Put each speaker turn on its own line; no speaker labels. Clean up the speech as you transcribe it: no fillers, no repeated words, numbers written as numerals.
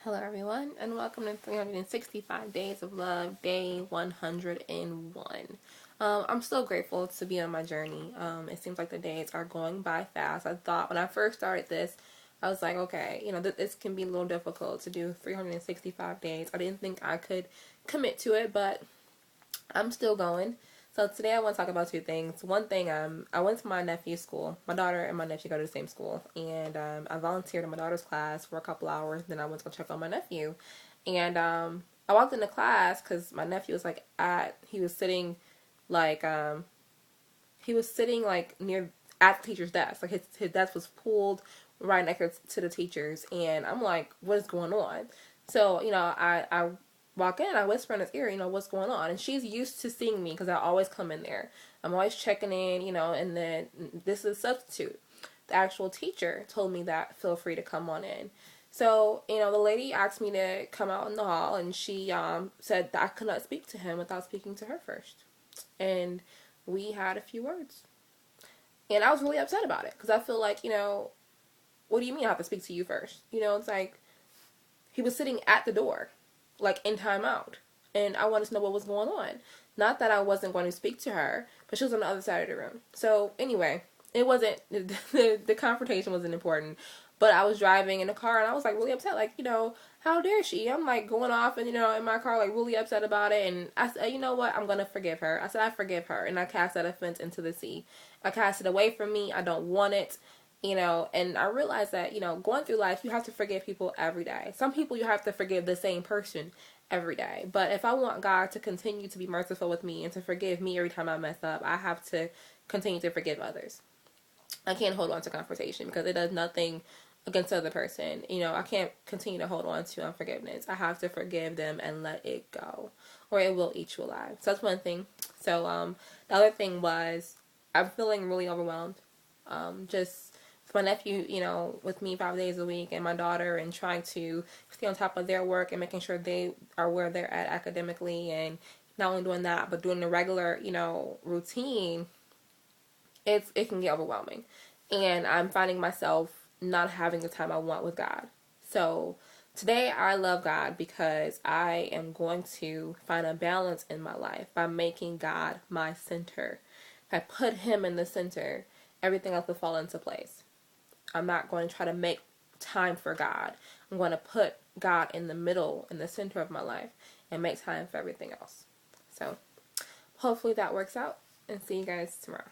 Hello, everyone, and welcome to 365 Days of Love, day 101. I'm still grateful to be on my journey. It seems like the days are going by fast. I thought when I first started this, I was like, okay, this can be a little difficult to do 365 days. I didn't think I could commit to it, but I'm still going. So today I want to talk about two things. One thing, I went to my nephew's school. My daughter and my nephew go to the same school, and I volunteered in my daughter's class for a couple hours. Then I went to go check on my nephew, and I walked into class because my nephew was like he was sitting like near at the teacher's desk. Like his desk was pulled right next to the teacher's, and I'm like, what is going on? So I walk in, I whisper in his ear, what's going on? And she's used to seeing me because I always come in there. I'm always checking in, and then this is a substitute. The actual teacher told me that feel free to come on in. So, the lady asked me to come out in the hall, and she said that I could not speak to him without speaking to her first. And we had a few words. And I was really upset about it because I feel like, what do you mean I have to speak to you first? It's like he was sitting at the door, like in timeout. And I wanted to know what was going on. Not that I wasn't going to speak to her, but she was on the other side of the room. So anyway, it wasn't, the confrontation wasn't important. But I was driving in the car and I was like really upset. Like, how dare she? I'm like going off and, in my car, like really upset about it. And I said, you know what? I'm going to forgive her. I said, I forgive her. And I cast that offense into the sea. I cast it away from me. I don't want it. And I realized that, going through life, you have to forgive people every day. Some people you have to forgive the same person every day. But if I want God to continue to be merciful with me and to forgive me every time I mess up, I have to continue to forgive others. I can't hold on to confrontation because it does nothing against the other person. I can't continue to hold on to unforgiveness. I have to forgive them and let it go, or it will eat you alive. So that's one thing. So the other thing was I'm feeling really overwhelmed. Just my nephew, with me 5 days a week, and my daughter, and trying to stay on top of their work and making sure they are where they're at academically, and not only doing that, but doing the regular, routine. It can get overwhelming, and I'm finding myself not having the time I want with God. So today I love God because I am going to find a balance in my life by making God my center. If I put Him in the center, everything else will fall into place. I'm not going to try to make time for God. I'm going to put God in the middle, in the center of my life, and make time for everything else. So hopefully that works out, and see you guys tomorrow.